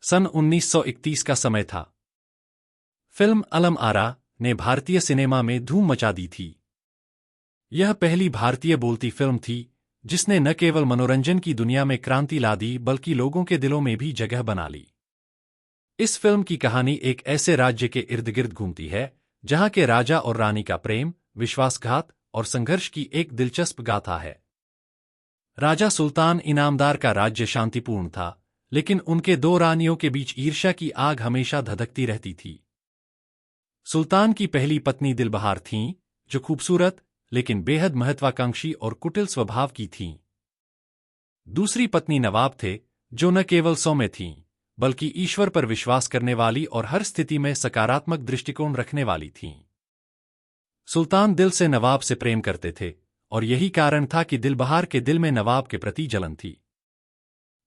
सन 1931 का समय था। फिल्म अलम आरा ने भारतीय सिनेमा में धूम मचा दी थी। यह पहली भारतीय बोलती फिल्म थी जिसने न केवल मनोरंजन की दुनिया में क्रांति ला दी बल्कि लोगों के दिलों में भी जगह बना ली। इस फिल्म की कहानी एक ऐसे राज्य के इर्द गिर्द घूमती है जहां के राजा और रानी का प्रेम, विश्वासघात और संघर्ष की एक दिलचस्प गाथा है। राजा सुल्तान इनामदार का राज्य शांतिपूर्ण था, लेकिन उनके दो रानियों के बीच ईर्ष्या की आग हमेशा धधकती रहती थी। सुल्तान की पहली पत्नी दिलबहार थीं, जो खूबसूरत लेकिन बेहद महत्वाकांक्षी और कुटिल स्वभाव की थीं। दूसरी पत्नी नवाब थे, जो न केवल सौम्य थीं, बल्कि ईश्वर पर विश्वास करने वाली और हर स्थिति में सकारात्मक दृष्टिकोण रखने वाली थीं। सुल्तान दिल से नवाब से प्रेम करते थे, और यही कारण था कि दिलबहार के दिल में नवाब के प्रति जलन थी।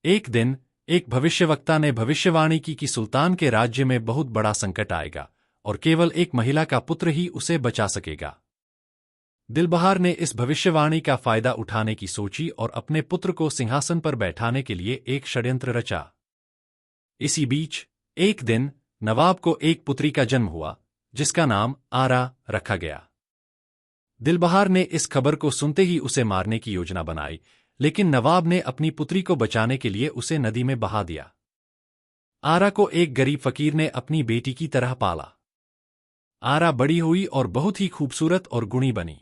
एक दिन एक भविष्यवक्ता ने भविष्यवाणी की कि सुल्तान के राज्य में बहुत बड़ा संकट आएगा और केवल एक महिला का पुत्र ही उसे बचा सकेगा। दिलबहार ने इस भविष्यवाणी का फायदा उठाने की सोची और अपने पुत्र को सिंहासन पर बैठाने के लिए एक षड्यंत्र रचा। इसी बीच एक दिन नवाब को एक पुत्री का जन्म हुआ, जिसका नाम आरा रखा गया। दिलबहार ने इस खबर को सुनते ही उसे मारने की योजना बनाई, लेकिन नवाब ने अपनी पुत्री को बचाने के लिए उसे नदी में बहा दिया। आरा को एक गरीब फकीर ने अपनी बेटी की तरह पाला। आरा बड़ी हुई और बहुत ही खूबसूरत और गुणी बनी।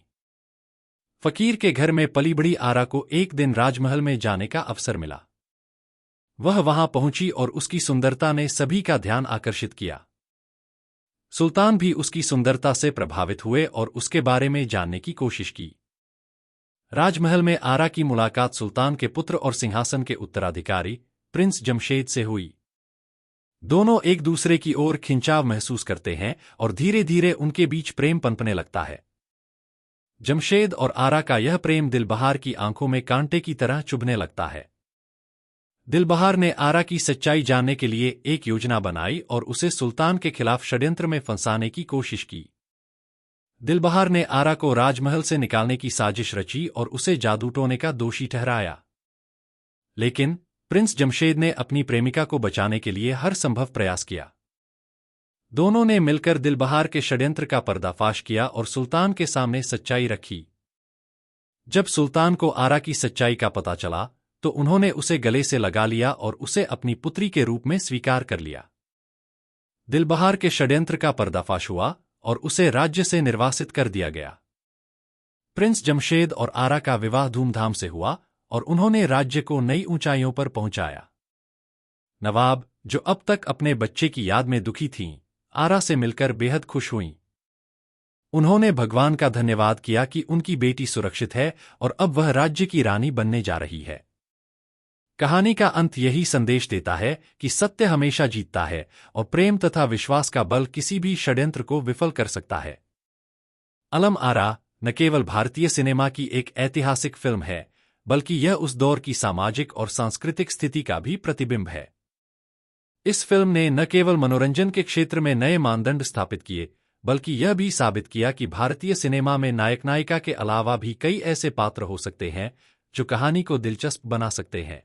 फकीर के घर में पली बड़ी आरा को एक दिन राजमहल में जाने का अवसर मिला। वह वहां पहुंची और उसकी सुंदरता ने सभी का ध्यान आकर्षित किया। सुल्तान भी उसकी सुंदरता से प्रभावित हुए और उसके बारे में जानने की कोशिश की। राजमहल में आरा की मुलाकात सुल्तान के पुत्र और सिंहासन के उत्तराधिकारी प्रिंस जमशेद से हुई। दोनों एक दूसरे की ओर खिंचाव महसूस करते हैं और धीरे धीरे उनके बीच प्रेम पनपने लगता है। जमशेद और आरा का यह प्रेम दिलबहार की आंखों में कांटे की तरह चुभने लगता है। दिलबहार ने आरा की सच्चाई जानने के लिए एक योजना बनाई और उसे सुल्तान के खिलाफ षड्यंत्र में फंसाने की कोशिश की। दिलबहार ने आरा को राजमहल से निकालने की साजिश रची और उसे जादू टोने का दोषी ठहराया। लेकिन प्रिंस जमशेद ने अपनी प्रेमिका को बचाने के लिए हर संभव प्रयास किया। दोनों ने मिलकर दिलबहार के षड्यंत्र का पर्दाफाश किया और सुल्तान के सामने सच्चाई रखी। जब सुल्तान को आरा की सच्चाई का पता चला, तो उन्होंने उसे गले से लगा लिया और उसे अपनी पुत्री के रूप में स्वीकार कर लिया। दिलबहार के षड्यंत्र का पर्दाफाश हुआ और उसे राज्य से निर्वासित कर दिया गया। प्रिंस जमशेद और आरा का विवाह धूमधाम से हुआ और उन्होंने राज्य को नई ऊंचाइयों पर पहुंचाया। नवाब, जो अब तक अपने बच्चे की याद में दुखी थीं, आरा से मिलकर बेहद खुश हुईं। उन्होंने भगवान का धन्यवाद किया कि उनकी बेटी सुरक्षित है और अब वह राज्य की रानी बनने जा रही है। कहानी का अंत यही संदेश देता है कि सत्य हमेशा जीतता है और प्रेम तथा विश्वास का बल किसी भी षड्यंत्र को विफल कर सकता है। अलम आरा न केवल भारतीय सिनेमा की एक ऐतिहासिक फिल्म है, बल्कि यह उस दौर की सामाजिक और सांस्कृतिक स्थिति का भी प्रतिबिंब है। इस फिल्म ने न केवल मनोरंजन के क्षेत्र में नए मानदंड स्थापित किए, बल्कि यह भी साबित किया कि भारतीय सिनेमा में नायक नायिका के अलावा भी कई ऐसे पात्र हो सकते हैं जो कहानी को दिलचस्प बना सकते हैं।